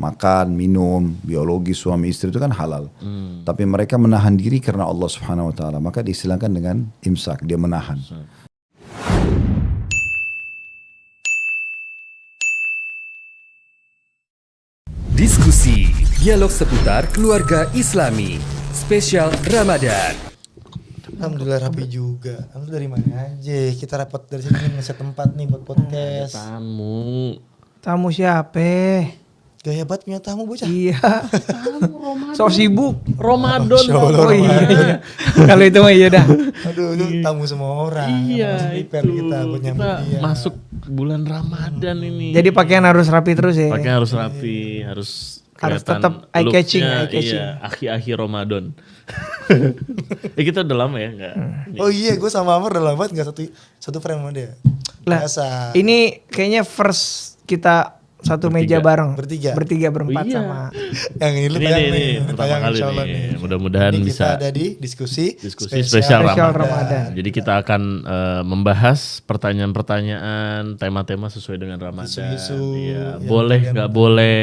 makan, minum, biologi suami istri itu kan halal. Tapi mereka menahan diri karena Allah Subhanahu wa taala, maka diistilahkan dengan imsak, dia menahan. Diskusi, dialog seputar keluarga Islami, spesial Ramadan. Alhamdulillah rapi juga. Alhamdulillah dari mana aja? Kita rapat dari sini ngeset tempat nih buat podcast. Tamu siapa? Gaya banget punya tamu bocah. Iya. So sibuk. Ramadan. Oh iya. Kalau itu mah iya dah. Aduh, itu tamu semua orang. Iya, Prepare itu. kita buat nyambut Kita dia. masuk bulan Ramadan ini. Jadi pakaian harus rapi terus ya. Pakaian harus rapi, harus tetap eye catching, looknya, eye catching. Iya, akhir-akhir Ramadan. Kita udah lama ya enggak. Oh iya, gue sama Amar udah lama banget gak satu frame sama dia. Lah, Biasa. ini kayaknya first kita satu meja bareng. Bertiga. Berempat iya. sama. Yang ini Ini pertama kali insyaallah nih. Mudah-mudahan Ini bisa kita ada di diskusi spesial Spesial Ramadan. Ramadan. Jadi kita akan membahas pertanyaan-pertanyaan, tema-tema sesuai dengan Ramadan. Isu-isu Iya, yang boleh kalian nggak boleh.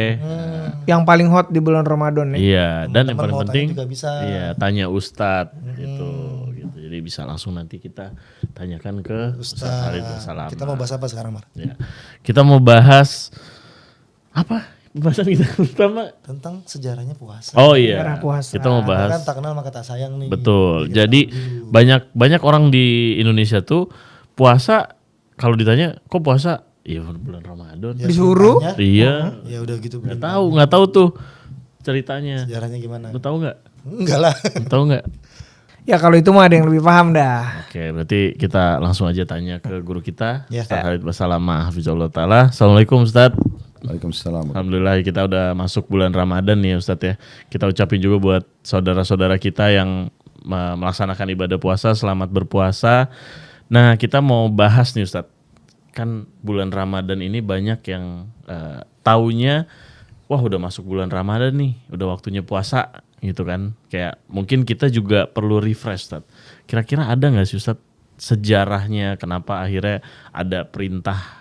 Yang paling hot di bulan Ramadan ya. Iya, dan yang Teman-teman paling mau penting tanya juga bisa. iya, tanya Ustadz gitu. Jadi bisa langsung nanti kita tanyakan ke Ustadz Halid Wasallam. Kita mau bahas apa sekarang, Mar? Ya. Kita mau bahas apa? Pembahasan kita pertama. Tentang sejarahnya puasa. Oh iya. Sejarah puasa. Kita mau bahas. Kan tak kenal maka tak sayang nih. Betul. Jadi banyak orang di Indonesia tuh puasa, kalau ditanya kok puasa? Iya bulan Ramadan. Ya, Disuruh? ceritanya, Iya. Ya udah gitu. Nggak tahu tuh ceritanya. Sejarahnya gimana? Lu tahu nggak? Enggak lah. Lu tahu nggak? Ya kalau itu mah ada yang lebih paham dah. Oke, berarti kita langsung aja tanya ke guru kita, Ya. Ustadz Halid Wasallam Hafizahullah Ta'ala. Assalamuikum Ustadz. Waalaikumsalam. Alhamdulillah kita udah masuk bulan Ramadan nih Ustadz ya. Kita ucapin juga buat saudara-saudara kita yang melaksanakan ibadah puasa, selamat berpuasa. Nah kita mau bahas nih Ustadz. Kan bulan Ramadan ini banyak yang taunya, wah udah masuk bulan Ramadan nih, udah waktunya puasa gitu kan. Kayak mungkin kita juga perlu refresh Ustadz. Kira-kira ada gak sih Ustadz sejarahnya kenapa akhirnya ada perintah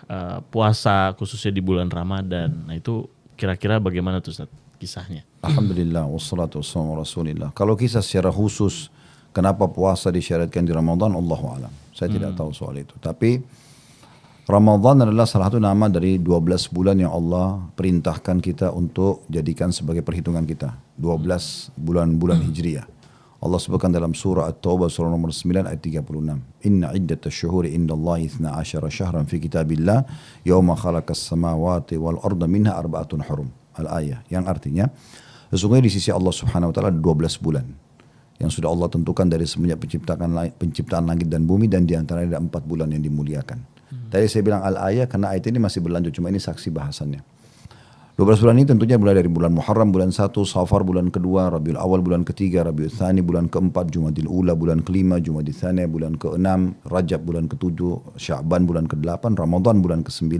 puasa khususnya di bulan Ramadan. Nah itu kira-kira bagaimana tuh Ustaz kisahnya? Alhamdulillah wassalatu wassalamu ala Rasulillah. Kalau kisah secara khusus kenapa puasa disyariatkan di Ramadan, Allahu a'lam. Saya tidak tahu soal itu. Tapi Ramadan adalah salah satu nama dari 12 bulan yang Allah perintahkan kita untuk jadikan sebagai perhitungan kita. 12 bulan-bulan Hijriyah. Allah sebutkan dalam surah At-Taubah surah nomor 9 ayat 36. Inna iddatash syuhuri indallahi 12 syahran fi kitabillah yauma khalaqas samawati wal arda minha arba'atun hurum. Al-ayah yang artinya sesungguhnya di sisi Allah Subhanahu wa taala ada 12 bulan yang sudah Allah tentukan dari semenjak penciptaan langit dan bumi, dan di antaranya ada 4 bulan yang dimuliakan. Tadi saya bilang al-ayah karena ayat ini masih berlanjut, cuma ini saksi bahasannya. 12 bulan ini tentunya mulai dari bulan Muharram bulan 1, Safar bulan kedua, Rabiul Awal bulan ketiga, Rabiul Tsani bulan keempat, Jumadil Ula bulan kelima, Jumadil Tsani bulan keenam, Rajab bulan ketujuh, Sya'ban bulan ke-8, Ramadan bulan ke-9,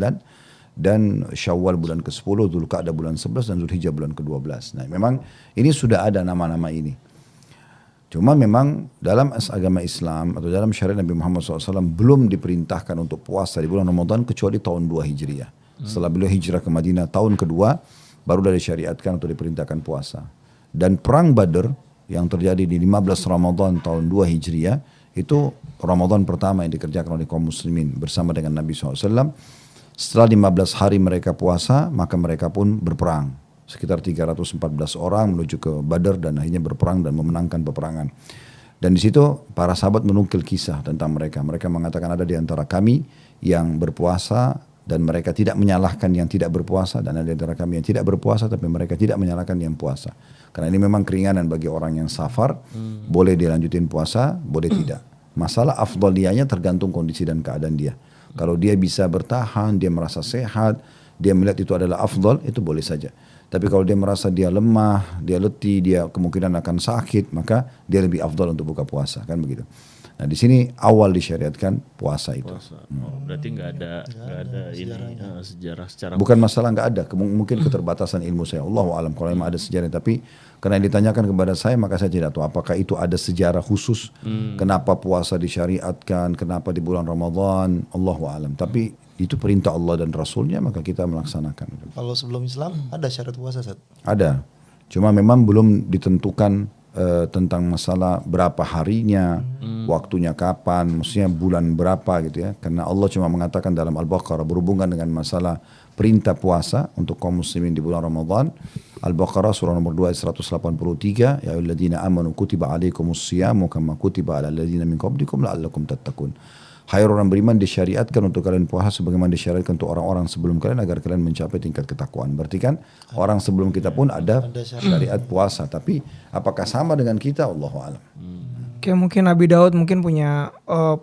dan Syawal bulan ke-10, Dzulqa'dah bulan 11, dan Dzulhijjah bulan ke-12. Nah memang ini sudah ada nama-nama ini. Cuma memang dalam agama Islam atau dalam syariat Nabi Muhammad SAW belum diperintahkan untuk puasa di bulan Ramadan kecuali tahun 2 Hijriah. Setelah beliau hijrah ke Madinah tahun kedua baru dari syariatkan atau diperintahkan puasa. Dan perang Badr yang terjadi di 15 Ramadan tahun 2 Hijriah itu Ramadan pertama yang dikerjakan oleh kaum muslimin bersama dengan Nabi SAW. Setelah 15 hari mereka puasa maka mereka pun berperang. Sekitar 314 orang menuju ke Badr dan akhirnya berperang dan memenangkan peperangan. Dan di situ para sahabat menukil kisah tentang mereka. Mereka mengatakan ada di antara kami yang berpuasa dan mereka tidak menyalahkan yang tidak berpuasa, dan ada di antara kami yang tidak berpuasa tapi mereka tidak menyalahkan yang puasa. Karena ini memang keringanan bagi orang yang safar, boleh dilanjutin puasa, boleh tidak. Masalah afdaliyahnya tergantung kondisi dan keadaan dia. Kalau dia bisa bertahan, dia merasa sehat, dia melihat itu adalah afdal, itu boleh saja. Tapi kalau dia merasa dia lemah, dia letih, dia kemungkinan akan sakit, maka dia lebih afdal untuk buka puasa, kan begitu. Nah di sini awal disyariatkan puasa itu. Oh, berarti nggak ada ini sejarah secara Bukan masalah nggak ada, mungkin keterbatasan ilmu saya. Allahu a'lam kalau memang ada sejarah, tapi karena ditanyakan kepada saya maka saya tidak tahu apakah itu ada sejarah khusus. Kenapa puasa disyariatkan, kenapa di bulan Ramadan, Allahu a'lam. Tapi itu perintah Allah dan Rasulnya, maka kita melaksanakan. Kalau sebelum Islam ada syarat puasa, Ustaz? Ada, cuma memang belum ditentukan tentang masalah berapa harinya, waktunya kapan, maksudnya bulan berapa gitu ya. Karena Allah cuma mengatakan dalam Al-Baqarah berhubungan dengan masalah perintah puasa untuk kaum muslimin di bulan Ramadan. Al-Baqarah surah nomor 2 ayat 183, ya ayyuhalladzina amanu kutiba alaikumus syiyamu kama kutiba alal ladzina min qablikum la'allakum tattaqun. Hai orang beriman, disyariatkan untuk kalian puasa sebagaimana disyariatkan untuk orang-orang sebelum kalian agar kalian mencapai tingkat ketakwaan. Berarti kan orang sebelum kita pun ada syariat puasa, tapi apakah sama dengan kita? Allahu a'lam. Kayak mungkin Nabi Daud mungkin punya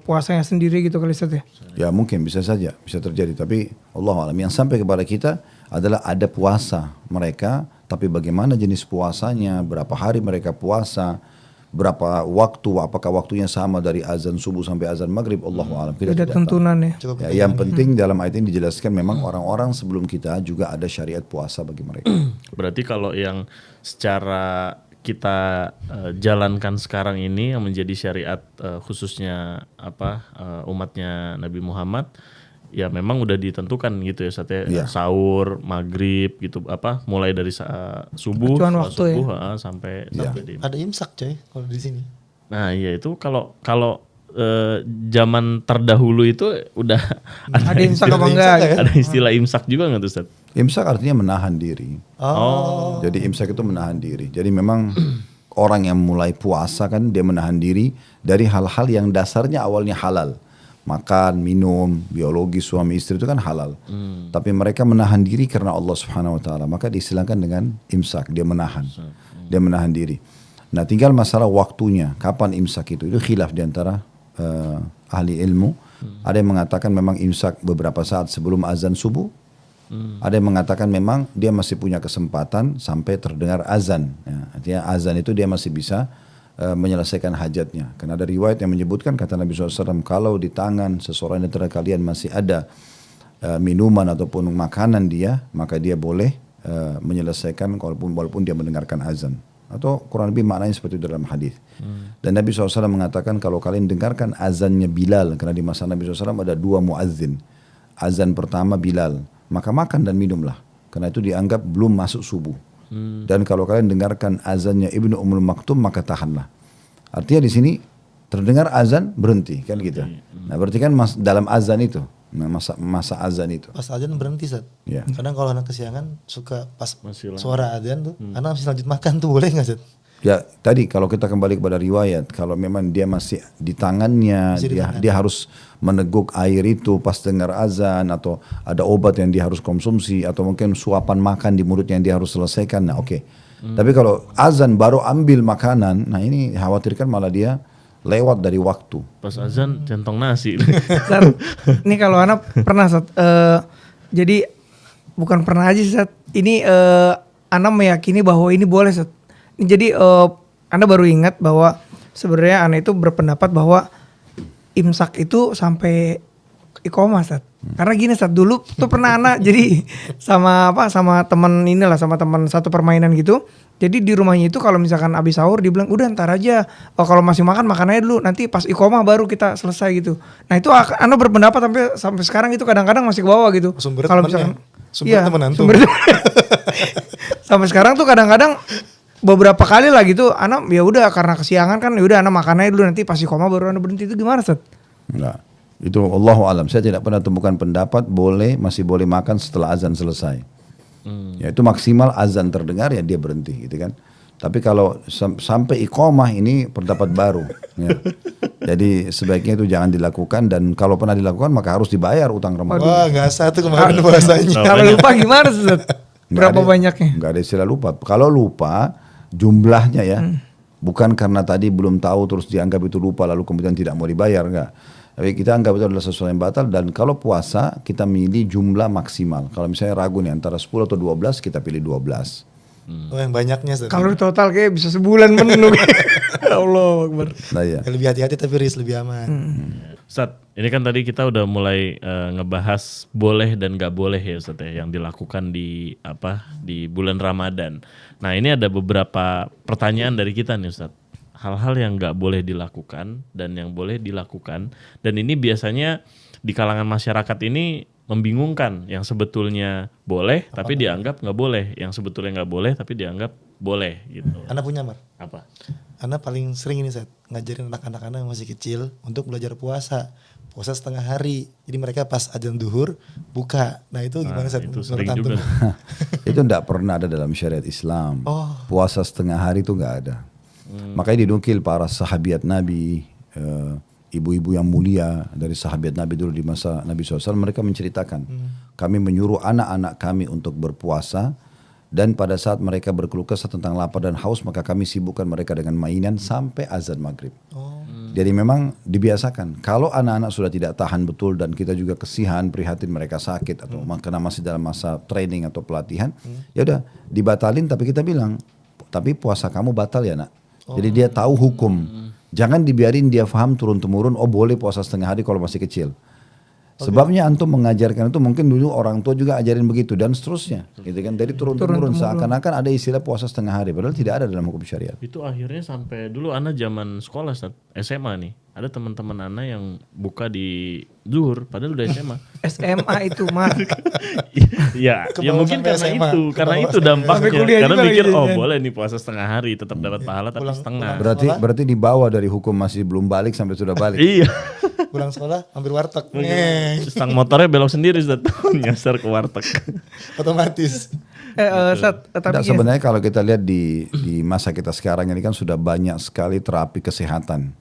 puasanya sendiri gitu kali Ustaz ya. Ya mungkin bisa saja, bisa terjadi, tapi Allahu a'lam. Yang sampai kepada kita adalah ada puasa mereka, tapi bagaimana jenis puasanya, berapa hari mereka puasa, berapa waktu, apakah waktunya sama dari azan subuh sampai azan maghrib, Allahu a'lam. Kita Beda tidak tahu. tuntunan ya. Ya, yang penting dalam ayat ini dijelaskan memang orang-orang sebelum kita juga ada syariat puasa bagi mereka. Berarti kalau yang secara kita jalankan sekarang ini yang menjadi syariat khususnya umatnya Nabi Muhammad, ya memang udah ditentukan gitu ya Ustaz ya. Iya. Sahur, maghrib gitu mulai dari subuh, Acuan waktu subuh sampai di. Ada imsak coy kalau di sini. Nah, iya itu kalau zaman terdahulu itu udah Ada imsak apa enggak? imsak ya? Gitu. ada istilah imsak juga nggak tuh Ustaz? Imsak artinya menahan diri. Oh. Jadi imsak itu menahan diri. Jadi memang orang yang mulai puasa kan dia menahan diri dari hal-hal yang dasarnya awalnya halal. Makan, minum, biologi suami istri itu kan halal. Tapi mereka menahan diri karena Allah Subhanahu wa taala. Maka diistilahkan dengan imsak, dia menahan. Dia menahan diri. Nah, tinggal masalah waktunya, kapan imsak itu. Itu khilaf di antara ahli ilmu. Ada yang mengatakan memang imsak beberapa saat sebelum azan subuh. Ada yang mengatakan memang dia masih punya kesempatan sampai terdengar azan. Ya, artinya azan itu dia masih bisa menyelesaikan hajatnya. Karena ada riwayat yang menyebutkan kata Nabi SAW, kalau di tangan seseorang di antara kalian masih ada minuman ataupun makanan dia, maka dia boleh menyelesaikan walaupun dia mendengarkan azan. Atau kurang lebih maknanya seperti itu dalam hadis. Dan Nabi SAW mengatakan kalau kalian dengarkan azannya Bilal, karena di masa Nabi SAW ada 2 muazzin. Azan pertama Bilal, maka makan dan minumlah. Karena itu dianggap belum masuk subuh. Dan kalau kalian dengarkan azannya Ibnu Ummul Maktum, maka tahanlah. Artinya di sini terdengar azan berhenti kan gitu. Nah berarti kan dalam azan itu, masa azan itu. Pas azan berhenti Ustaz. Ya. Kadang kalau anak kesiangan suka pas Masih lama. suara azan tuh, anak masih lanjut makan tuh boleh nggak Ustaz? Ya tadi kalau kita kembali kepada riwayat, kalau memang dia masih di tangannya, Masih di tangan. dia harus meneguk air itu pas dengar azan, atau ada obat yang dia harus konsumsi, atau mungkin suapan makan di mulutnya yang dia harus selesaikan, nah oke. Tapi kalau azan baru ambil makanan, nah ini khawatirkan malah dia lewat dari waktu. Pas azan centong nasi. Ustaz, ini kalau anak pernah Ustaz, jadi bukan pernah aja Ustaz, ini anak meyakini bahwa ini boleh Ustaz. Jadi Anda baru ingat bahwa sebenarnya Anda itu berpendapat bahwa imsak itu sampai iqomah Ustaz. Karena gini Ustaz, dulu tuh pernah Anda jadi sama teman sama teman satu permainan gitu. Jadi di rumahnya itu kalau misalkan habis sahur dibilang udah ntar aja. Oh, kalau masih makan aja dulu, nanti pas iqomah baru kita selesai gitu. Nah, itu Anda berpendapat sampai sekarang itu kadang-kadang masih ke bawah gitu. Sumber Kalau temannya. misalkan Sumber teman antum. sampai sekarang tuh kadang-kadang beberapa kali lah gitu, anak ya udah karena kesiangan kan, ya udah anak makan aja dulu, nanti pasti koma baru anak berhenti. Itu gimana Ustaz? Enggak. Itu Allahu alam. Saya tidak pernah temukan pendapat masih boleh makan setelah azan selesai. Ya itu maksimal azan terdengar ya dia berhenti gitu kan. Tapi kalau sampai iqamah ini pendapat baru. Ya. Jadi sebaiknya itu jangan dilakukan, dan kalau pernah dilakukan maka harus dibayar utang Ramadan. Wah nggak satu kemarin bahasanya. Kalau lupa gimana Ustaz? Berapa banyaknya? Enggak ada istilah lupa. Kalau lupa jumlahnya ya, bukan karena tadi belum tahu terus dianggap itu lupa lalu kemudian tidak mau dibayar, enggak. Tapi kita anggap itu adalah sesuatu yang batal, dan kalau puasa kita milih jumlah maksimal. Kalau misalnya ragu nih antara 10 atau 12, kita pilih 12. Oh yang banyaknya Ustaz. Kalau total kayak bisa sebulan penuh. Allah Akbar. Nah, ya. Lebih hati-hati tapi lebih aman. Ustaz, ini kan tadi kita udah mulai ngebahas boleh dan gak boleh ya Ustaz ya, yang dilakukan di bulan Ramadan. Nah ini ada beberapa pertanyaan dari kita nih Ustaz. Hal-hal yang gak boleh dilakukan dan yang boleh dilakukan. Dan ini biasanya di kalangan masyarakat ini membingungkan, yang sebetulnya boleh tapi dianggap nggak boleh, yang sebetulnya nggak boleh tapi dianggap boleh gitu. Anda punya Mar? Apa? Anda paling sering ini Sat, ngajarin anak-anak Anda yang masih kecil untuk belajar puasa setengah hari. Jadi mereka pas azan duhur buka. Nah itu gimana Sat? Itu menurut sering antum? juga. Itu tidak pernah ada dalam syariat Islam. Oh. Puasa setengah hari itu nggak ada. Makanya dinukil para sahabiat Nabi, ibu-ibu yang mulia dari sahabat Nabi dulu di masa Nabi SAW, mereka menceritakan, kami menyuruh anak-anak kami untuk berpuasa, dan pada saat mereka berkeluh kesah tentang lapar dan haus, maka kami sibukkan mereka dengan mainan sampai azan maghrib. Jadi memang dibiasakan. Kalau anak-anak sudah tidak tahan betul dan kita juga kesihan, prihatin mereka sakit atau karena masih dalam masa training atau pelatihan, ya udah dibatalin, tapi kita bilang, tapi puasa kamu batal ya nak. Jadi dia tahu hukum. Jangan dibiarin dia paham turun-temurun, oh boleh puasa setengah hari kalau masih kecil. Sebabnya antum mengajarkan itu mungkin dulu orang tua juga ajarin begitu dan seterusnya. Gitu kan. Jadi turun-temurun seakan-akan ada istilah puasa setengah hari, padahal tidak ada dalam hukum syariat. Itu akhirnya sampai dulu Ana zaman sekolah SMA nih, ada teman-teman Ana yang buka di zuhur padahal udah SMA. SMA itu mah. Ya, ya Kebawa mungkin sampai karena SMA. itu, Kebawa itu sampai dampaknya. kuliah Karena juga mikir, gitu, oh kan. boleh nih puasa setengah hari, tetap dapat pahala tapi setengah. Berarti dibawa dari hukum masih belum balik sampai sudah balik. Iya. Pulang sekolah hampir warteg. Stang motornya belok sendiri sudah nyasar ke warteg. Otomatis. Tapi Nah, gini, sebenarnya kalau kita lihat di masa kita sekarang ini kan sudah banyak sekali terapi kesehatan,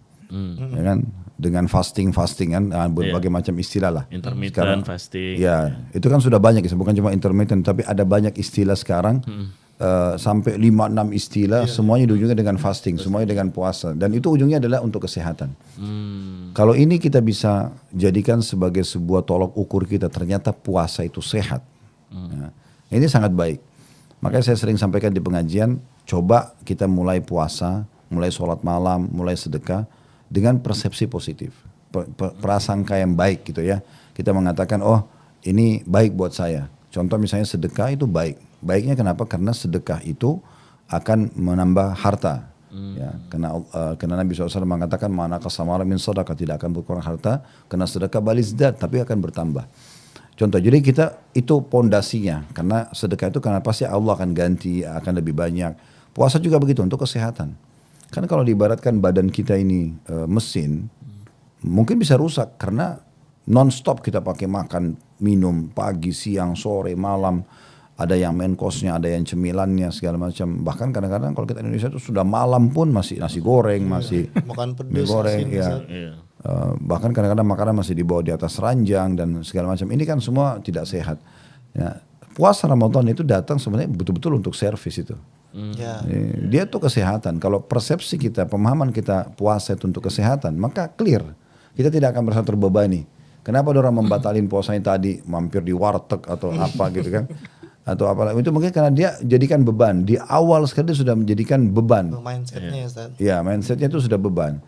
ya kan, dengan fasting kan, berbagai macam istilah lah. Intermittent fasting. Ya, itu kan sudah banyak, bukan cuma intermittent, tapi ada banyak istilah sekarang, sampai 5-6 istilah, semuanya ujungnya dengan fasting, semuanya dengan puasa, dan itu ujungnya adalah untuk kesehatan. Kalau ini kita bisa jadikan sebagai sebuah tolok ukur kita, ternyata puasa itu sehat. Ya. Ini sangat baik. Makanya saya sering sampaikan di pengajian, coba kita mulai puasa, mulai sholat malam, mulai sedekah dengan persepsi positif, prasangka yang baik gitu ya. Kita mengatakan, oh ini baik buat saya. Contoh misalnya sedekah itu baik. Baiknya kenapa? Karena sedekah itu akan menambah harta. Ya, karena Nabi SAW mengatakan, mana kasamara min sadaqah, tidak akan berkurang harta, karena sedekah balizdat, tapi akan bertambah. Contoh, jadi kita itu pondasinya, karena sedekah itu karena pasti Allah akan ganti, akan lebih banyak. Puasa juga begitu untuk kesehatan. Kan kalau diibaratkan badan kita ini mesin, mungkin bisa rusak karena non-stop kita pakai makan, minum, pagi, siang, sore, malam. Ada yang main course-nya, ada yang cemilannya, segala macam. Bahkan kadang-kadang kalau kita Indonesia itu sudah malam pun masih nasi goreng, masih Makan mie pedas, goreng, asin, ya. Bahkan kadang-kadang makanan masih dibawa di atas ranjang dan segala macam. Ini kan semua tidak sehat. Ya, puasa Ramadan itu datang sebenarnya betul-betul untuk servis itu. Ya. Dia tuh kesehatan. Kalau persepsi kita, pemahaman kita puasa itu untuk kesehatan, maka clear. Kita tidak akan merasa terbebani. Kenapa ada orang membatalin puasanya tadi, mampir di warteg atau apa gitu kan? Atau apa? Itu mungkin karena dia jadikan beban. Di awal sekali dia sudah menjadikan beban. Mindsetnya ya Ustaz. Ya, mindsetnya itu sudah beban.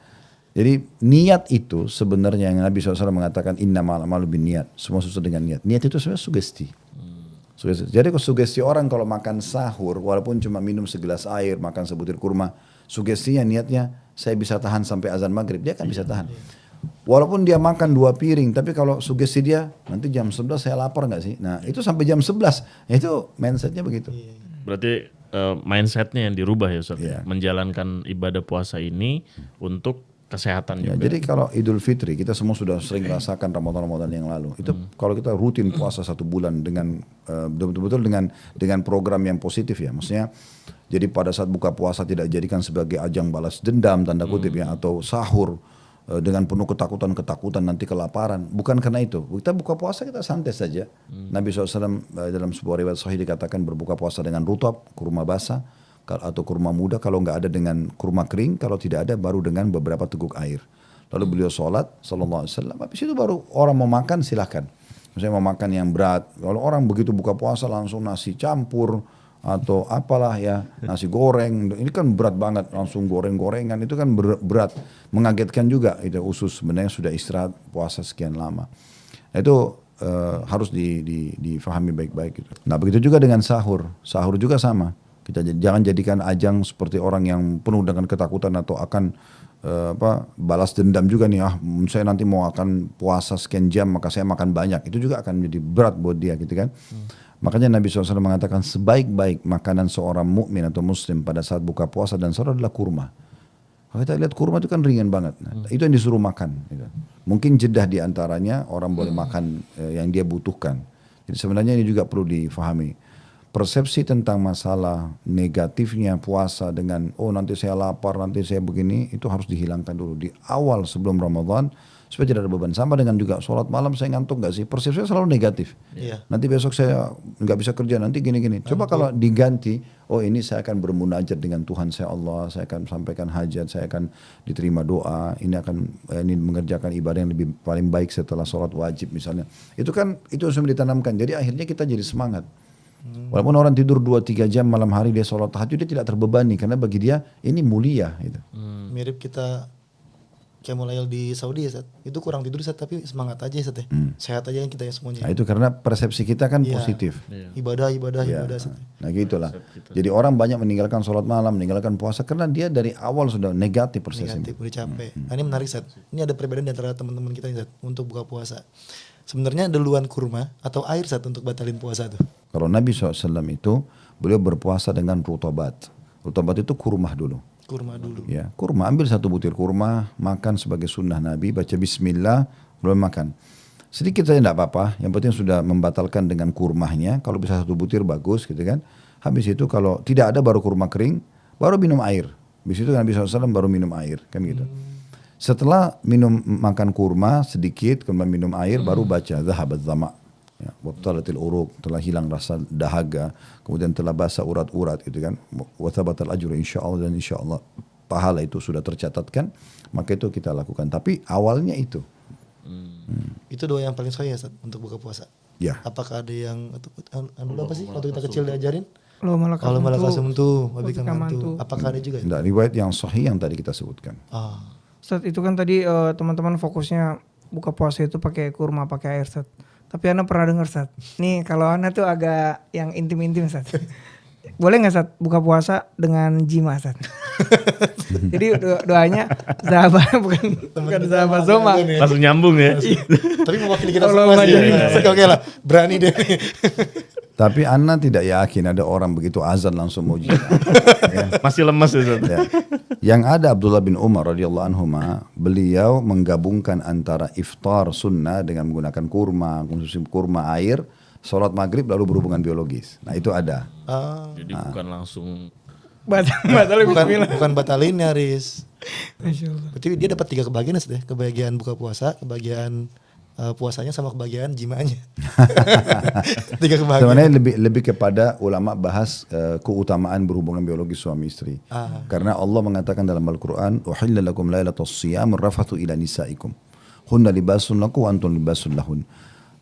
Jadi niat itu sebenarnya yang Nabi SAW mengatakan innamal a'malu binniyat. Semua sesuai dengan niat. Niat itu sebenarnya sugesti. Jadi sugesti orang kalau makan sahur, walaupun cuma minum segelas air, makan sebutir kurma, sugestinya niatnya saya bisa tahan sampai azan maghrib, dia akan bisa tahan. Walaupun dia makan 2 piring, tapi kalau sugesti dia nanti jam 11 saya lapar nggak sih? Nah itu sampai jam 11, itu mindsetnya begitu. Berarti mindsetnya yang dirubah ya Ustaz. Iya. Menjalankan ibadah puasa ini untuk kesehatan Ya, juga. jadi kalau Idul Fitri kita semua sudah sering rasakan Ramadan yang lalu. Itu kalau kita rutin puasa 1 bulan dengan betul-betul dengan program yang positif ya. Maksudnya jadi pada saat buka puasa tidak jadikan sebagai ajang balas dendam tanda kutip ya, atau sahur dengan penuh ketakutan nanti kelaparan. Bukan karena itu. Kita buka puasa kita santai saja. Nabi SAW dalam sebuah riwayat sahih dikatakan berbuka puasa dengan rutab, kurma basah, atau kurma muda, kalau nggak ada dengan kurma kering, kalau tidak ada baru dengan beberapa teguk air. Lalu beliau sholat sallallahu alaihi wasallam, habis itu baru orang mau makan silahkan. Misalnya mau makan yang berat, kalau orang begitu buka puasa langsung nasi campur atau apalah ya, nasi goreng, ini kan berat banget, langsung goreng-gorengan, itu kan berat, mengagetkan juga. Itu usus sebenarnya sudah istirahat puasa sekian lama. Itu harus difahami baik-baik gitu. Nah begitu juga dengan sahur juga sama. Kita jangan jadikan ajang seperti orang yang penuh dengan ketakutan atau akan balas dendam juga nih, saya nanti mau akan puasa sekian jam maka saya makan banyak, itu juga akan menjadi berat buat dia gitu kan. Makanya Nabi SAW mengatakan sebaik-baik makanan seorang mukmin atau muslim pada saat buka puasa dan sahur adalah kurma. Kalau kita lihat kurma itu kan ringan banget, itu yang disuruh makan gitu. Mungkin jedah di antaranya orang boleh makan yang dia butuhkan. Jadi sebenarnya ini juga perlu difahami. Persepsi tentang masalah negatifnya puasa dengan nanti saya lapar, nanti saya begini, itu harus dihilangkan dulu di awal sebelum Ramadan supaya tidak ada beban. Sama dengan juga sholat malam saya ngantuk gak sih? Persepsinya selalu negatif. Iya. Nanti besok saya nggak bisa kerja, nanti gini-gini. Coba kalau diganti, ini saya akan bermunajat dengan Tuhan saya Allah, saya akan sampaikan hajat, saya akan diterima doa, ini mengerjakan ibadah yang lebih paling baik setelah sholat wajib misalnya. Itu harus ditanamkan. Jadi akhirnya kita jadi semangat. Walaupun orang tidur 2-3 jam malam hari dia sholat tahajud, dia tidak terbebani karena bagi dia ini mulia gitu. Mirip kita kayak mulai di Saudi ya Sat. Itu kurang tidur Sat, tapi semangat aja Sat ya. Sehat aja yang kita ya semuanya. Nah itu karena persepsi kita kan positif. Ibadah Sat. Nah gitulah. Jadi orang banyak meninggalkan sholat malam, meninggalkan puasa karena dia dari awal sudah negatif persepsi. Negatif, udah capek. Nah ini menarik Sat. Ini ada perbedaan di antara teman-teman kita nih Sat untuk buka puasa. Sebenarnya duluan kurma atau air Sat untuk batalin puasa tuh? Kalau Nabi SAW itu beliau berpuasa dengan rutabat. Rutabat itu kurma dulu. Kurma dulu. Ya, kurma, ambil 1 butir kurma, makan sebagai sunnah Nabi, baca bismillah, belum makan. Sedikit saja tidak apa-apa, yang penting sudah membatalkan dengan kurmahnya. Kalau bisa 1 butir bagus gitu kan. Habis itu kalau tidak ada baru kurma kering, baru minum air. Habis itu Nabi SAW baru minum air, kan gitu. Setelah makan kurma sedikit, kemudian minum air, baru baca zahabat zama. Ya, wabtalatil uruq, telah hilang rasa dahaga, kemudian telah basah urat-urat gitu kan. Wa thabatal ajru insyaallah, dan insyaallah pahala itu sudah tercatatkan, maka itu kita lakukan. Tapi awalnya itu. Itu doa yang paling sahih ya Sat, untuk buka puasa. Ya. Apakah ada yang apa sih waktu kita kecil diajarin? Lo Kalau malakasum tuh, wabika mantu. Apakah ada juga? Tidak, riwayat yang sahih yang tadi kita sebutkan. Ustaz, itu kan tadi teman-teman fokusnya buka puasa itu pakai kurma, pakai air Ustaz. Tapi Ana pernah dengar Ustaz. Nih kalau Ana tuh agak yang intim-intim Ustaz. Boleh gak Ustaz buka puasa dengan jima Ustaz? Jadi doanya sahabat bukan sahabat Zoma. Langsung nyambung ya. Tapi mewakili kita semua sih. Oke lah, berani deh. Tapi Ana tidak yakin ada orang begitu azan langsung mau jima. Ya. Masih lemas ya Ustaz. Ya. Yang ada Abdullah bin Umar radhiyallahu anhuma, beliau menggabungkan antara iftar sunnah dengan menggunakan kurma, konsumsi kurma, air, sholat maghrib lalu berhubungan biologis. Nah itu ada. Jadi bukan langsung Bukan batalin Riz. Masya Allah. Berarti dia dapat 3 kebahagiaan deh. Kebahagiaan buka puasa, kebahagiaan puasanya, sama kebahagiaan jimanya. 3 kebahagiaan. Sebenarnya lebih kepada ulama bahas keutamaan berhubungan biologis suami istri. Karena Allah mengatakan dalam Al-Quran, "Uhilla lakum lailatus siyam rafathu ila nisaikum. Hunna libasun lakum wa antum libasun lahun."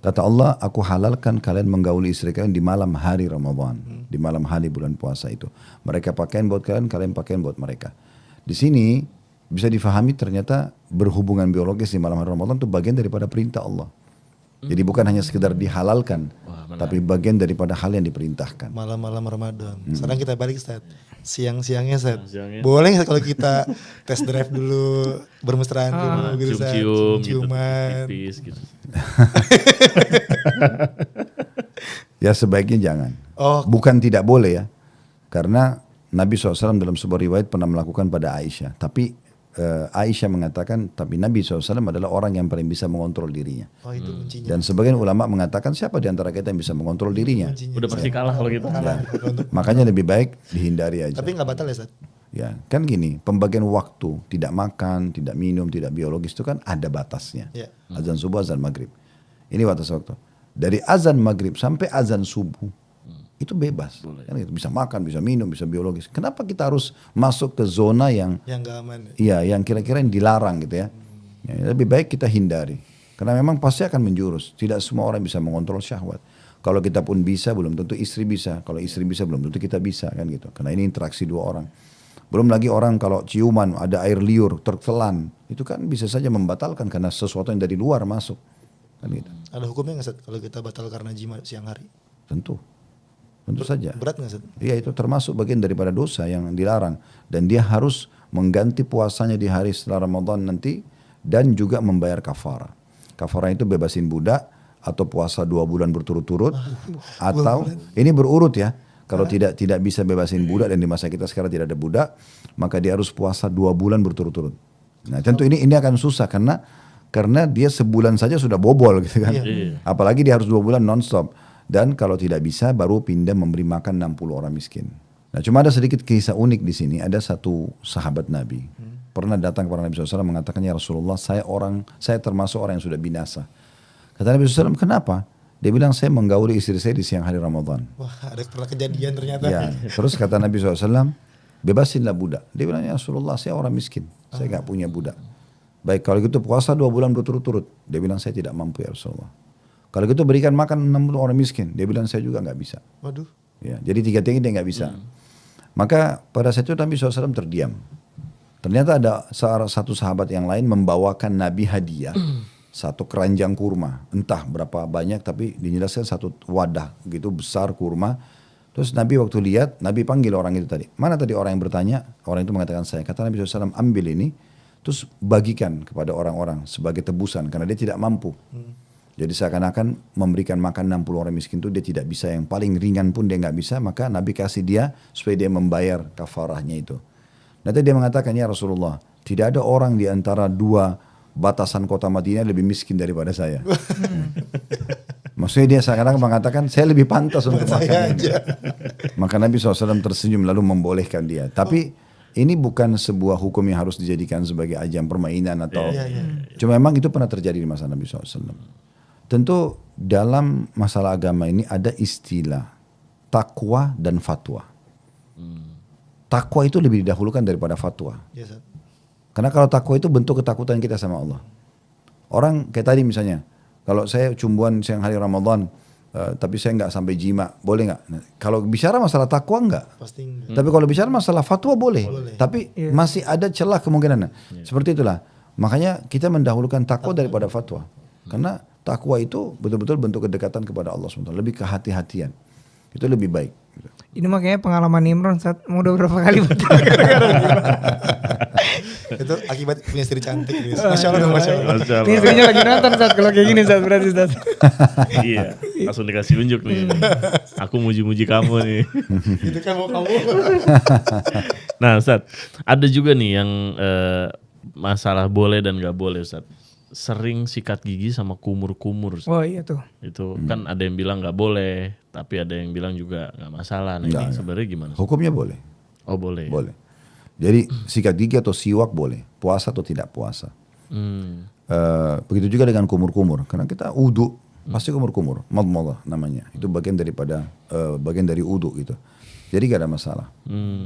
Kata Allah, aku halalkan kalian menggauli istri kalian di malam hari Ramadan, di malam hari bulan puasa itu. Mereka pakaian buat kalian, kalian pakaian buat mereka. Di sini bisa difahami ternyata berhubungan biologis di malam hari Ramadan itu bagian daripada perintah Allah. Jadi bukan hanya sekedar dihalalkan, tapi bagian daripada hal yang diperintahkan. Malam-malam Ramadan. Sekarang kita balik Ustaz. Siang-siangnya Ustaz. Siang-siangnya. Boleh nggak kalau kita test drive dulu, bermesraan dulu gitu Ustaz. Cium-ciuman, gitu, gitu. Ya sebaiknya jangan. Oh. Bukan tidak boleh ya. Karena Nabi SAW dalam sebuah riwayat pernah melakukan pada Aisyah. Tapi Aisyah mengatakan, tapi Nabi SAW adalah orang yang paling bisa mengontrol dirinya. Oh itu kuncinya. Dan sebagian ulama mengatakan siapa di antara kita yang bisa mengontrol dirinya. Udah pasti kalah kalau gitu. Makanya lebih baik dihindari aja. Tapi nggak batal ya Ustaz? Ya, kan gini, pembagian waktu, tidak makan, tidak minum, tidak biologis itu kan ada batasnya. Ya. Azan subuh, azan maghrib. Ini batas waktu. Dari azan maghrib sampai azan subuh, itu bebas. Kan gitu, bisa makan, bisa minum, bisa biologis. Kenapa kita harus masuk ke zona yang nggak aman ya? Iya, yang kira-kira yang dilarang gitu ya. Ya, lebih baik kita hindari. Karena memang pasti akan menjurus. Tidak semua orang bisa mengontrol syahwat. Kalau kita pun bisa, belum tentu istri bisa. Kalau istri bisa, belum tentu kita bisa kan gitu. Karena ini interaksi 2 orang. Belum lagi orang kalau ciuman, ada air liur, tertelan. Itu kan bisa saja membatalkan karena sesuatu yang dari luar masuk. Kan gitu. Ada hukumnya nggak Ustaz kalau kita batal karena jima siang hari? Tentu saja. Berat nggak Ustaz? Iya, itu termasuk bagian daripada dosa yang dilarang. Dan dia harus mengganti puasanya di hari setelah Ramadan nanti, dan juga membayar kafarah. Kafarah itu bebasin budak, atau puasa 2 bulan berturut-turut, atau ini berurut ya. Kalau tidak bisa bebasin budak, dan di masa kita sekarang tidak ada budak, maka dia harus puasa 2 bulan berturut-turut. Nah tentu ini akan susah karena dia sebulan saja sudah bobol gitu kan. Apalagi dia harus 2 bulan nonstop. Dan kalau tidak bisa baru pindah memberi makan 60 orang miskin. Nah cuma ada sedikit kisah unik di sini. Ada satu sahabat Nabi pernah datang kepada Nabi SAW mengatakan, ya Rasulullah, saya termasuk orang yang sudah binasa. Kata Nabi SAW, kenapa? Dia bilang, saya menggauli istri saya di siang hari Ramadan. Wah, ada pernah kejadian ternyata. Ya, terus kata Nabi SAW, bebasinlah budak. Dia bilang, ya Rasulullah, saya orang miskin, saya gak punya budak. Baik, kalau gitu puasa 2 bulan berturut-turut. Dia bilang, saya tidak mampu ya Rasulullah. Kalau gitu berikan makan 60 orang miskin. Dia bilang, saya juga gak bisa. Waduh. Ya, jadi 3 dia gak bisa. Maka pada saat itu Nabi SAW terdiam. Ternyata ada satu sahabat yang lain membawakan Nabi hadiah. Satu keranjang kurma, entah berapa banyak, tapi dijelaskan satu wadah gitu besar kurma. Terus Nabi waktu lihat, Nabi panggil orang itu tadi. Mana tadi orang yang bertanya? Orang itu mengatakan saya. Kata Nabi SAW, ambil ini, terus bagikan kepada orang-orang sebagai tebusan, karena dia tidak mampu. Jadi seakan-akan memberikan makan 60 orang miskin itu dia tidak bisa, yang paling ringan pun dia nggak bisa, maka Nabi kasih dia supaya dia membayar kafarahnya itu. Nanti dia mengatakan, ya Rasulullah, tidak ada orang di antara 2 batasan kota Madinah lebih miskin daripada saya. Maksudnya dia sekarang mengatakan saya lebih pantas untuk makan ini. Maka Nabi SAW tersenyum lalu membolehkan dia. Tapi ini bukan sebuah hukum yang harus dijadikan sebagai ajang permainan atau. Cuma memang itu pernah terjadi di masa Nabi SAW. Tentu dalam masalah agama ini ada istilah takwa dan fatwa. Takwa itu lebih didahulukan daripada fatwa. Yes, karena kalau takwa itu bentuk ketakutan kita sama Allah. Orang kayak tadi misalnya, kalau saya cumbuan siang hari Ramadan, tapi saya nggak sampai jima, boleh nggak? Nah, kalau bicara masalah takwa nggak. pasti enggak. Tapi kalau bicara masalah fatwa boleh. Tapi masih ada celah kemungkinan. Seperti itulah. Makanya kita mendahulukan takwa daripada fatwa. Karena takwa itu betul-betul bentuk kedekatan kepada Allah SWT. Lebih kehati-hatian. Itu lebih baik. Ini makanya pengalaman Imron saat mau udah berapa kali Itu akibat punya istri cantik. Masya Allah, Masya Allah. Ini istrinya lagi nonton saat kalau kayak gini saat berarti saat. Iya, langsung dikasih unjuk nih. Aku muji-muji kamu nih. Itu kan mau kamu. Nah Ustaz, ada juga nih yang masalah boleh dan gak boleh Ustaz. Sering sikat gigi sama kumur-kumur Ustaz. Oh iya tuh. Itu kan ada yang bilang gak boleh, tapi ada yang bilang juga gak masalah. Nah ini sebenarnya gimana? Hukumnya boleh. Oh boleh. Boleh. Jadi sikat gigi atau siwak boleh. Puasa atau tidak puasa. Begitu juga dengan kumur-kumur. Karena kita wudu pasti kumur-kumur. Madmadah namanya. Itu bagian daripada bagian dari wudu gitu. Jadi gak ada masalah.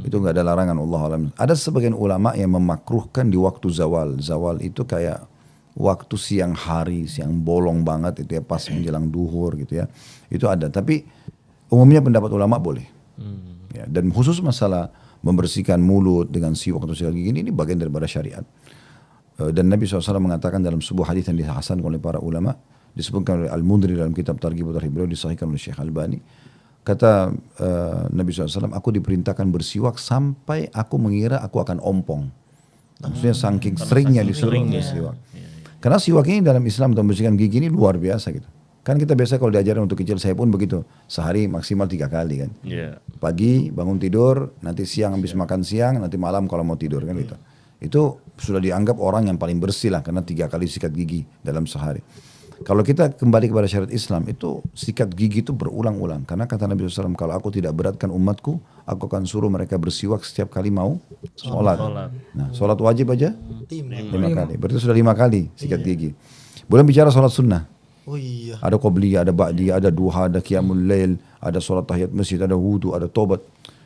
Itu gak ada larangan, Allah alam. Ada sebagian ulama yang memakruhkan di waktu zawal. Zawal itu kayak waktu siang hari, siang bolong banget itu ya, pas menjelang duhur gitu ya. Itu ada. Tapi umumnya pendapat ulama boleh. Ya, dan khusus masalah membersihkan mulut dengan siwak atau sikat gigi ini bagian daripada syariat. Dan Nabi SAW mengatakan dalam sebuah hadis yang dihasankan oleh para ulama, disebutkan oleh Al-Mundhiri dalam kitab Targhib wa Tarhib, beliau disahihkan oleh Syekh Albani. Kata Nabi SAW, aku diperintahkan bersiwak sampai aku mengira aku akan ompong. Maksudnya saking seringnya disuruh bersiwak. Karena siwak ini dalam Islam untuk membersihkan gigi ini luar biasa gitu. Kan kita biasa kalau diajarin untuk kecil, saya pun begitu. Sehari maksimal 3 kali kan. Pagi bangun tidur, nanti siang habis makan siang, nanti malam kalau mau tidur kan gitu. Itu sudah dianggap orang yang paling bersih lah karena 3 kali sikat gigi dalam sehari. Kalau kita kembali kepada syariat Islam itu sikat gigi itu berulang-ulang. Karena kata Nabi SAW, kalau aku tidak beratkan umatku, aku akan suruh mereka bersiwak setiap kali mau sholat. Nah sholat wajib aja 5 kali. Berarti sudah 5 kali sikat gigi. Belum bicara sholat sunnah. Oh iya. Ada qobliyah, ada ba'diyah, ada duha, ada qiyamul lail, ada sholat tahiyat masjid, ada wudu, ada tobat.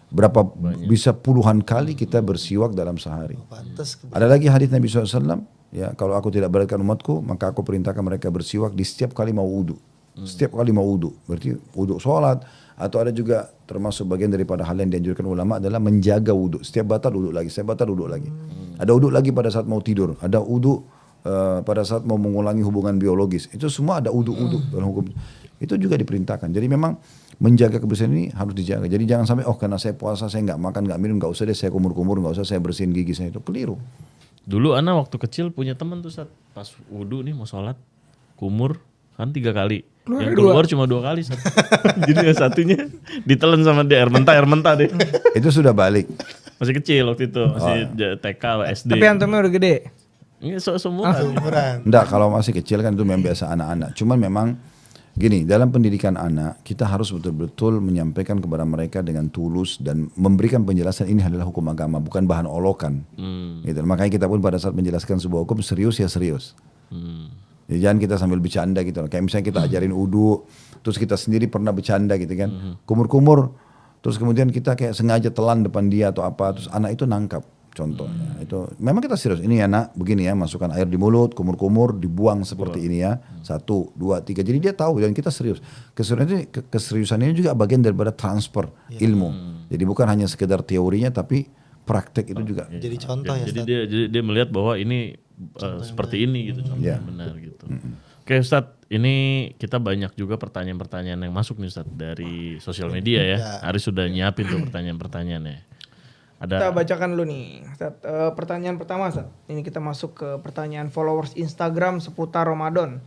Berapa bisa puluhan kali kita bersiwak dalam sehari. Pantes. Ada lagi hadis Nabi SAW, ya kalau aku tidak beratkan umatku, maka aku perintahkan mereka bersiwak di setiap kali mau wudu. Setiap kali mau wudu, berarti wudu sholat. Atau ada juga termasuk bagian daripada hal yang dianjurkan ulama adalah menjaga wudu. Setiap batal wudu lagi, setiap batal wudu lagi. Ada wudu lagi pada saat mau tidur, ada wudu pada saat mau mengulangi hubungan biologis. Itu semua ada uduk-uduk dalam hukum. Itu juga diperintahkan. Jadi memang menjaga kebersihan ini harus dijaga. Jadi jangan sampai karena saya puasa saya nggak makan nggak minum nggak usah deh saya kumur-kumur nggak usah saya bersihin gigi saya, itu keliru. Dulu Ana waktu kecil punya teman tuh Ustaz, pas wudu nih mau sholat kumur kan 3 kali. Yang keluar cuma 2 kali Ustaz. Jadi yang satunya ditelan sama dia air mentah deh. Itu sudah balik. Masih kecil waktu itu, masih TK SD. Tapi antumnya udah gede. Ini seumuran. Umuran. Enggak, kalau masih kecil kan itu memang biasa anak-anak. Cuman memang gini, dalam pendidikan anak kita harus betul-betul menyampaikan kepada mereka dengan tulus dan memberikan penjelasan ini adalah hukum agama, bukan bahan olokan. Gitu. Makanya kita pun pada saat menjelaskan sebuah hukum serius ya serius. Jadi jangan kita sambil bercanda gitu. Kayak misalnya kita ajarin wudu, terus kita sendiri pernah bercanda gitu kan. Kumur-kumur, terus kemudian kita kayak sengaja telan depan dia atau apa, terus anak itu nangkap. Contohnya itu memang kita serius. Ini anak begini ya, masukkan air di mulut, kumur-kumur, dibuang seperti ini ya. 1, 2, 3. Jadi dia tahu dan kita serius. Keseriusan ini juga bagian daripada transfer ilmu. Jadi bukan hanya sekedar teorinya tapi praktek itu juga. Jadi contoh ya. Jadi dia melihat bahwa ini seperti ini gitu, contoh yang benar gitu. Oke Ustadz, ini kita banyak juga pertanyaan-pertanyaan yang masuk nih Ustadz dari sosial media ya. Aris sudah nyiapin tuh pertanyaan-pertanyaannya. Kita bacakan dulu nih. Ustaz, pertanyaan pertama Ustaz. Ini kita masuk ke pertanyaan followers Instagram seputar Ramadan.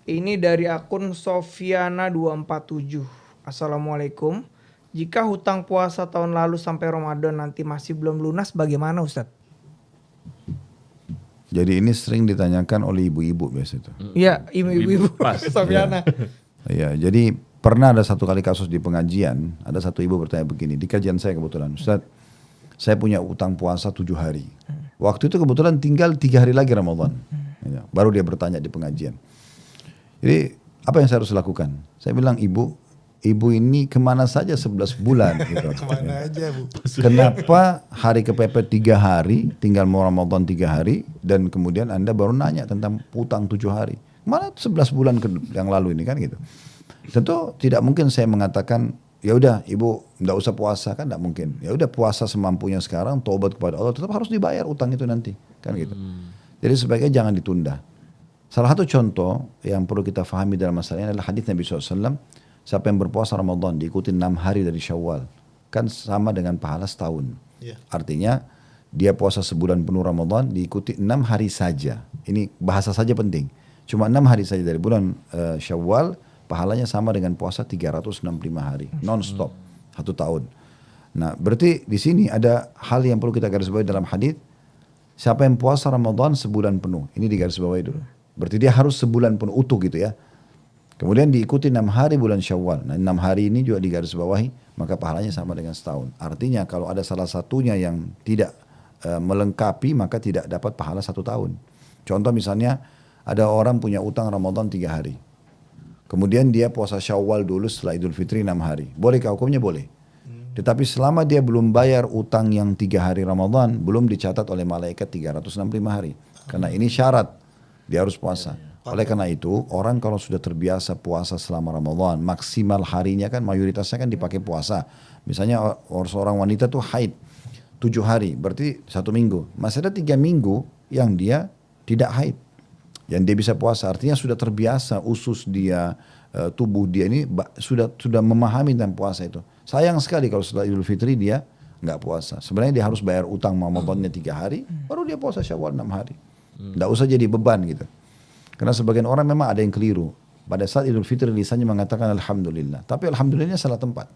Ini dari akun Sofiana247. Assalamualaikum. Jika hutang puasa tahun lalu sampai Ramadan nanti masih belum lunas bagaimana Ustaz? Jadi ini sering ditanyakan oleh ibu-ibu biasa itu. Iya, ibu-ibu Pas. Sofiana. Iya, jadi pernah ada satu kali kasus di pengajian, ada satu ibu bertanya begini, di kajian saya kebetulan, Ustaz, saya punya utang puasa 7 hari. Waktu itu kebetulan tinggal 3 hari lagi Ramadan. Ya, baru dia bertanya di pengajian. Jadi apa yang saya harus lakukan? Saya bilang ibu ini kemana saja 11 bulan gitu. Kemana aja Bu? Kenapa hari kepepet 3 hari, tinggal mau Ramadan 3 hari, dan kemudian Anda baru nanya tentang utang 7 hari. Mana 11 bulan yang lalu ini kan gitu. Tentu tidak mungkin saya mengatakan ya udah ibu nggak usah puasa, kan nggak mungkin. Ya udah puasa semampunya sekarang, tobat kepada Allah, tetap harus dibayar utang itu nanti kan gitu. Jadi sebaiknya jangan ditunda. Salah satu contoh yang perlu kita fahami dalam masalah ini adalah hadis Nabi SAW. Siapa yang berpuasa Ramadan diikuti 6 hari dari Syawal, kan sama dengan pahala setahun. Artinya dia puasa sebulan penuh Ramadan diikuti 6 hari saja. Ini bahasa saja penting. Cuma 6 hari saja dari bulan Syawal, pahalanya sama dengan puasa 365 hari, non-stop, 1 tahun. Nah berarti di sini ada hal yang perlu kita garis bawahi dalam hadis. Siapa yang puasa Ramadan sebulan penuh, ini digaris bawahi dulu. Berarti dia harus sebulan penuh utuh gitu ya. Kemudian diikuti 6 hari bulan Syawal. Nah 6 hari ini juga digaris bawahi, maka pahalanya sama dengan setahun. Artinya kalau ada salah satunya yang tidak melengkapi, maka tidak dapat pahala 1 tahun. Contoh misalnya ada orang punya utang Ramadan 3 hari. Kemudian dia puasa Syawal dulu setelah Idul Fitri 6 hari. Bolehkah hukumnya? Boleh. Tetapi selama dia belum bayar utang yang 3 hari Ramadan, belum dicatat oleh malaikat 365 hari. Karena ini syarat, dia harus puasa. Oleh karena itu, orang kalau sudah terbiasa puasa selama Ramadan, maksimal harinya kan mayoritasnya kan dipakai puasa. Misalnya seorang wanita tuh haid 7 hari, berarti 1 minggu. Masih ada 3 minggu yang dia tidak haid, yang dia bisa puasa. Artinya sudah terbiasa usus dia, tubuh dia ini sudah memahami tentang puasa itu. Sayang sekali kalau setelah Idul Fitri dia nggak puasa. Sebenarnya dia harus bayar utang Ramadannya 3 hari, baru dia puasa Syawal 6 hari. Nggak usah jadi beban gitu. Karena sebagian orang memang ada yang keliru. Pada saat Idul Fitri lisannya mengatakan Alhamdulillah, tapi Alhamdulillahnya salah tempat.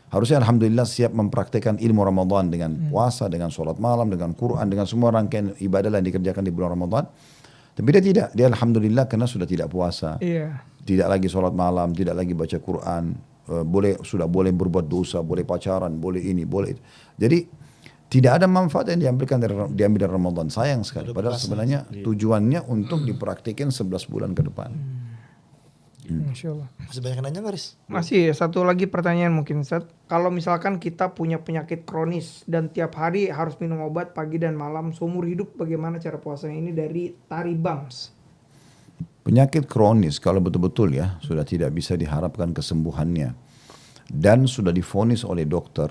Harusnya Alhamdulillah siap mempraktekkan ilmu Ramadan dengan puasa, dengan sholat malam, dengan Quran, dengan semua rangkaian ibadah yang dikerjakan di bulan Ramadan. Tapi dia tidak, dia Alhamdulillah karena sudah tidak puasa, tidak lagi sholat malam, tidak lagi baca Quran, sudah boleh berbuat dosa, boleh pacaran, boleh ini, boleh itu. Jadi tidak ada manfaat yang diambil dari Ramadan. Sayang sekali. Padahal sebenarnya tujuannya untuk dipraktikin 11 bulan ke depan. Masya Allah. Masih banyak yang nanya nggak, Riz? Masih satu lagi pertanyaan mungkin Ustaz. Kalau misalkan kita punya penyakit kronis dan tiap hari harus minum obat pagi dan malam seumur hidup, bagaimana cara puasanya? Ini dari Tari Bams. Penyakit kronis kalau betul-betul ya sudah tidak bisa diharapkan kesembuhannya dan sudah divonis oleh dokter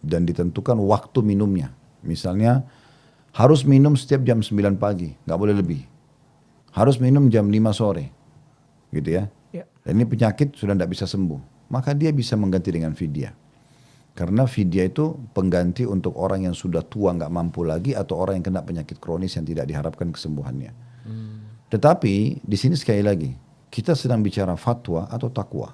dan ditentukan waktu minumnya. Misalnya harus minum setiap jam 9 pagi, nggak boleh lebih. harus minum jam 5 sore. Gitu ya. Ya. Dan ini penyakit sudah tidak bisa sembuh. Maka dia bisa mengganti dengan fidyah. Karena fidyah itu pengganti untuk orang yang sudah tua nggak mampu lagi atau orang yang kena penyakit kronis yang tidak diharapkan kesembuhannya. Tetapi di sini sekali lagi kita sedang bicara fatwa atau takwa.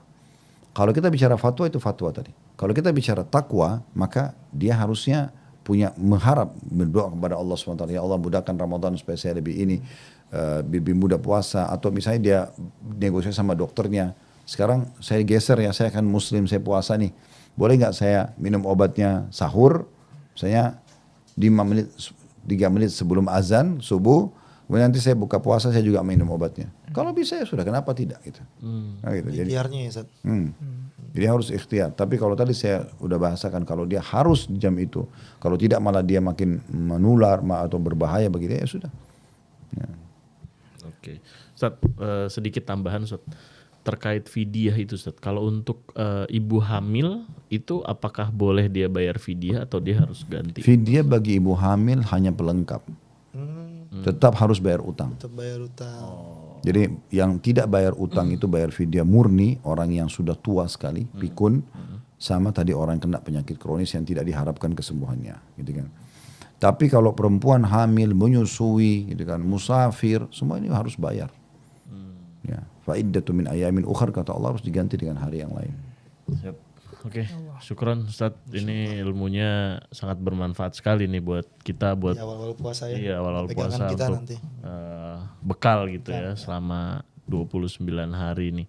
Kalau kita bicara fatwa itu fatwa tadi. Kalau kita bicara takwa maka dia harusnya punya mengharap berdoa kepada Allah SWT. Ya Allah mudahkan Ramadan supaya saya lebih mudah puasa. Atau misalnya dia negosiasi sama dokternya. Sekarang saya geser ya, saya kan muslim, saya puasa nih. Boleh nggak saya minum obatnya sahur? Saya 3 menit sebelum azan subuh. Kemudian nanti saya buka puasa saya juga minum obatnya. Kalau bisa ya sudah, kenapa tidak gitu. Nah, gitu. Jadi, Ikhtiarnya ya Ustaz. jadi harus ikhtiar. Tapi kalau tadi saya udah bahasakan kalau dia harus di jam itu, kalau tidak malah dia makin menular atau berbahaya bagi dia ya sudah. Ya. Oke. Ustaz, sedikit tambahan Ustaz. Terkait fidyah itu Ustaz. Kalau untuk ibu hamil itu apakah boleh dia bayar fidyah atau dia harus ganti? Fidyah bagi ibu hamil hanya pelengkap. Tetap harus bayar utang. Tetap bayar utang. Jadi yang tidak bayar utang itu bayar fidyah murni, orang yang sudah tua sekali, pikun, sama tadi orang kena penyakit kronis yang tidak diharapkan kesembuhannya, gitu kan. Tapi kalau perempuan hamil, menyusui, gitu kan, musafir, semua ini harus bayar. Ya, fa'iddatu min ayamin ukhar kata Allah harus diganti dengan hari yang lain. Siap. Oke, syukron Ustaz. Ini ilmunya sangat bermanfaat sekali nih buat kita, buat Di awal-awal puasa ya. iya, awal-awal Pegangan puasa kita untuk nanti. bekal gitu ya selama 29 hari ini.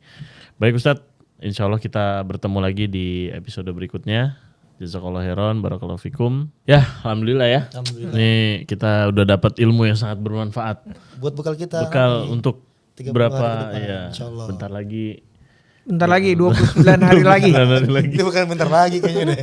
Baik Ustaz, insya Allah kita bertemu lagi di episode berikutnya. Jazakallah khairan, barakallahu fikum. Ya, alhamdulillah ya. Alhamdulillah. Nih kita udah dapat ilmu yang sangat bermanfaat. Buat bekal kita. Bekal nanti. untuk 30 berapa hari ke depan, ya? insya Allah. Bentar lagi. Bentar lagi 29 hari lagi. Ini bukan bentar lagi kayaknya deh.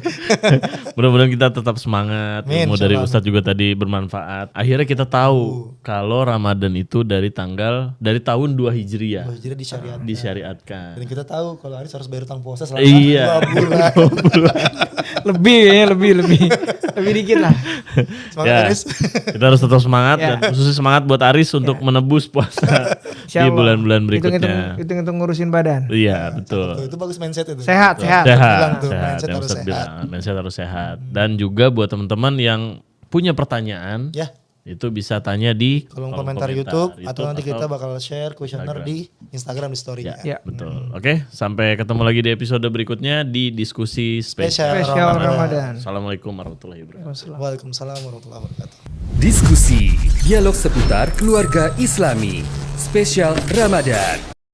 Mudah-mudahan kita tetap semangat. Amin, Ilmu dari insyaallah. Ustadz juga tadi bermanfaat. Akhirnya kita tahu kalau Ramadan itu dari tahun 2 Hijriah Jadi disyariatkan. disyariatkan. Dan kita tahu kalau Aris harus bayar utang puasa selama Iya. 2 bulan. Lebih ya, lebih dikit lah. Semangat Ya, Aris. kita harus tetap semangat Ya. dan khususnya semangat buat Aris untuk menebus puasa di Insya Allah. bulan-bulan berikutnya. Hitung-hitung ngurusin badan. Iya, betul. Tuh, itu bagus mindset itu. Sehat. Sehat, Bilang tuh, sehat. mindset Yang harus Ustadz sehat. bilang, mindset harus sehat. Dan juga buat teman-teman yang punya pertanyaan, Ya, itu bisa tanya di kolom komentar YouTube atau nanti kita bakal share questionnaire di Instagram di story-nya. Ya, betul. Oke, sampai ketemu lagi di episode berikutnya di diskusi spesial. Spesial Ramadan. Assalamualaikum warahmatullahi wabarakatuh. Waalaikumsalam warahmatullahi wabarakatuh. Diskusi, dialog seputar keluarga Islami, spesial Ramadan.